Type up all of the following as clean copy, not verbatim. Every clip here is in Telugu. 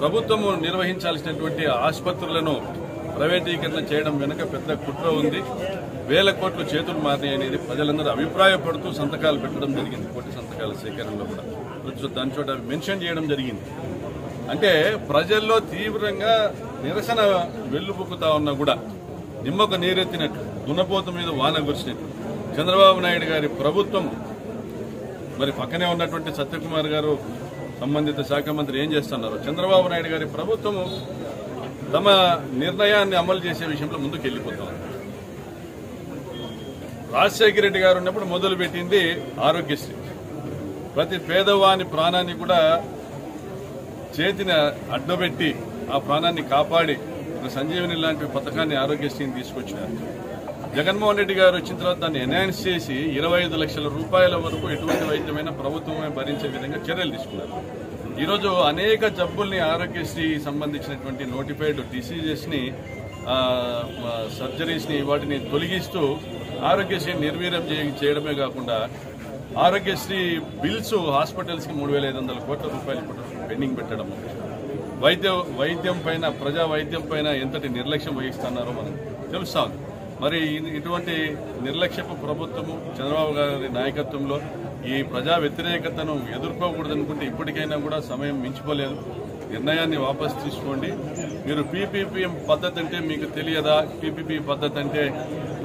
ప్రభుత్వం నిర్వహించాల్సినటువంటి ఆసుపత్రులను ప్రైవేటీకరణ చేయడం వెనుక పెద్ద కుట్ర ఉంది. వేల కోట్లు చేతులు మారినాయి అనేది ప్రజలందరూ అభిప్రాయపడుతూ సంతకాలు పెట్టడం జరిగింది. కోటి సంతకాల సేకరణలో కూడా దాని చోట మెన్షన్ చేయడం జరిగింది. అంటే ప్రజల్లో తీవ్రంగా నిరసన వెల్లుబుక్కుతా ఉన్నా కూడా నిమ్మకు నీరెత్తినట్లు, దున్నపోతు మీద వాన కురిసినట్లు చంద్రబాబు నాయుడు గారి ప్రభుత్వం, మరి పక్కనే ఉన్నటువంటి సత్యకుమార్ గారు సంబంధిత శాఖ మంత్రి ఏం చేస్తున్నారు? చంద్రబాబు నాయుడు గారి ప్రభుత్వము తమ నిర్ణయాన్ని అమలు చేసే విషయంలో ముందుకు వెళ్ళిపోతాం. రాజశేఖర రెడ్డి గారు ఉన్నప్పుడు మొదలుపెట్టింది ఆరోగ్యశ్రీ. ప్రతి పేదవాని ప్రాణాన్ని కూడా చేతిని అడ్డబెట్టి ఆ ప్రాణాన్ని కాపాడి సంజీవని లాంటి పథకాన్ని ఆరోగ్యశ్రీని తీసుకొచ్చినారు. జగన్మోహన్ రెడ్డి గారు వచ్చిన తర్వాత దాన్ని ఎన్హాన్స్ చేసి 25 లక్షల రూపాయల వరకు ఎటువంటి వైద్యమైనా ప్రభుత్వమే భరించే విధంగా చర్యలు తీసుకున్నారు. ఈరోజు అనేక జబ్బుల్ని ఆరోగ్యశ్రీ సంబంధించినటువంటి నోటిఫైడ్ డిసీజెస్ ని, సర్జరీస్ ని, వాటిని తొలగిస్తూ ఆరోగ్యశ్రీ నిర్వీర్యం చేయడమే కాకుండా ఆరోగ్యశ్రీ బిల్స్ హాస్పిటల్స్ కి 3,500 కోట్ల రూపాయలు ఇప్పుడు పెండింగ్ పెట్టడం, వైద్యం పైన, ప్రజా వైద్యం పైన ఎంతటి నిర్లక్ష్యం వహిస్తున్నారో మనం తెలుస్తా ఉంది. మరి ఇటువంటి నిర్లక్ష్యపు ప్రభుత్వము చంద్రబాబు గారి నాయకత్వంలో ఈ ప్రజా వ్యతిరేకతను ఎదుర్కోకూడదనుకుంటే ఇప్పటికైనా కూడా సమయం మించిపోలేదు. నిర్ణయాన్ని వాపసు తీసుకోండి. మీరు పీపీపీఎం పద్ధతి అంటే మీకు తెలియదా? పీపీపీ పద్ధతి అంటే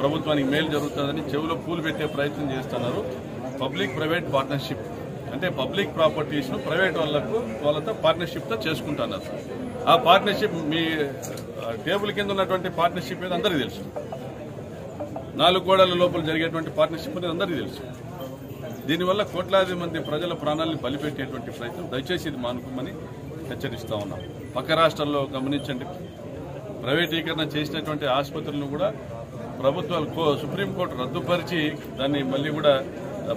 ప్రభుత్వానికి మేలు జరుగుతుందని చెవులో పూలు పెట్టే ప్రయత్నం చేస్తున్నారు. పబ్లిక్ ప్రైవేట్ పార్ట్నర్షిప్ అంటే పబ్లిక్ ప్రాపర్టీస్ ను ప్రైవేట్ వాళ్ళతో పార్ట్నర్షిప్ తో చేసుకుంటున్నారు. ఆ పార్ట్నర్షిప్ మీ టేబుల్ కింద ఉన్నటువంటి పార్ట్నర్షిప్ మీద అందరికీ తెలుసు. 4 గోడల లోపల జరిగేటువంటి పార్ట్నర్షిప్ అనేది అందరికీ తెలుసు. దీనివల్ల కోట్లాది మంది ప్రజల ప్రాణాలను బలిపెట్టేటువంటి ప్రయత్నం దయచేసి ఇది మానుకోమని హెచ్చరిస్తా ఉన్నాం. పక్క రాష్ట్రాల్లో గమనించండి, ప్రైవేటీకరణ చేసినటువంటి ఆసుపత్రులను కూడా ప్రభుత్వాలు సుప్రీంకోర్టు రద్దుపరిచి దాన్ని మళ్లీ కూడా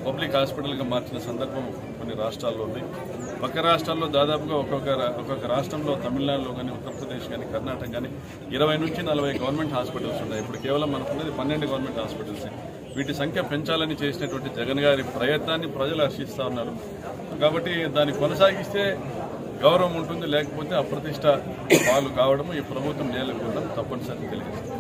పబ్లిక్ హాస్పిటల్గా మార్చిన సందర్భం కొన్ని రాష్ట్రాల్లో ఉంది. పక్క రాష్ట్రాల్లో దాదాపుగా ఒక్కొక్క రాష్ట్రంలో తమిళనాడులో కానీ, ఉత్తరప్రదేశ్ కానీ, కర్ణాటక కానీ 20 నుంచి 40 గవర్నమెంట్ హాస్పిటల్స్ ఉన్నాయి. ఇప్పుడు కేవలం మనకున్నది 12 గవర్నమెంట్ హాస్పిటల్స్. వీటి సంఖ్య పెంచాలని చేసినటువంటి జగన్ గారి ప్రయత్నాన్ని ప్రజలు హర్షిస్తా ఉన్నారు. కాబట్టి దాన్ని కొనసాగిస్తే గౌరవం ఉంటుంది, లేకపోతే అప్రతిష్ట పాలు కావడం, ఈ ప్రభుత్వం చేయలేకపోవడం తప్పనిసరి తెలియజేస్తుంది.